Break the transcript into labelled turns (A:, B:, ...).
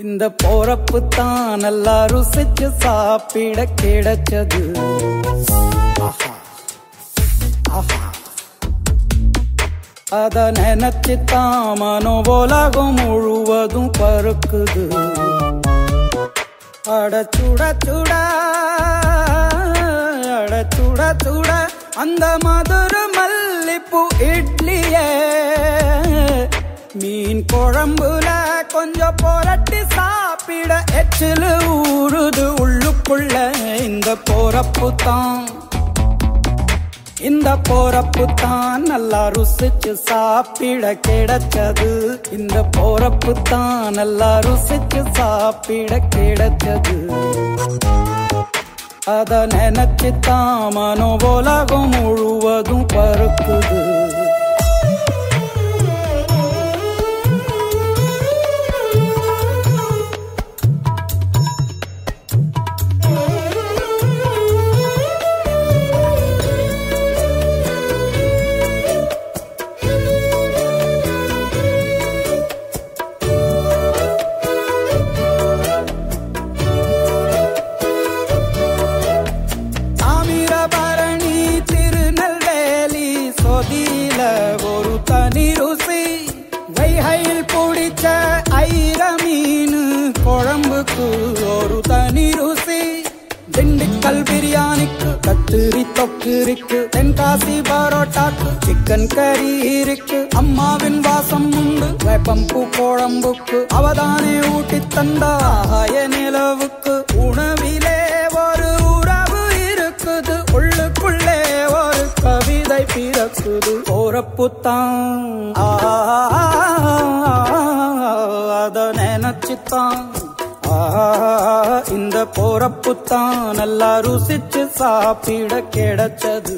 A: இந்த போறப்பு தான் நல்லா ருசிச்சு சாப்பிட கிடைச்சது. அத நினைச்சு தான் மனோ உலகம் முழுவதும் பருக்குது. அட சுட சுட அட சுட சுட அந்த மதுர மல்லிப்பூ இட்லியே மீன் குழம்புல கொஞ்சம் புரட்டி சாப்பிட எச்சில் ஊறுது உள்ளுக்குள்ள. இந்த போறப்பு தான் இந்த போறப்பு தான் நல்லா ருசிச்சு சாப்பிட கிடைச்சது. இந்த போறப்பு தான் நல்லா ருசிச்சு சாப்பிட கிடைச்சது. அத நினைச்சு தான் மனோ உலகம் முழுவதும் பருக்குது. ஒரு தனி ருசி வைகையில் பிடிச்ச ஐர மீன் குழம்புக்கு ஒரு தனி ருசி. திண்டுக்கல் பிரியாணிக்கு கத்திரி தொக்கு இருக்கு. தென்காசி பரோட்டாக்கு சிக்கன் கறி இருக்கு. அம்மாவின் வாசம் உண்டு வேப்பம்பூ குழம்புக்கு. அவதானே ஊட்டி தந்தாய நிலவுக்கு. உணவிலே ஒரு உறவு இருக்குது. உள்ளுக்குள்ளே ஒரு கவிதை பிறக்குது. போறப்பு தான் அத நினைச்சுத்தான் இந்த போறப்பு தான் நல்லா ருசிச்சு சாப்பிட கிடைச்சது.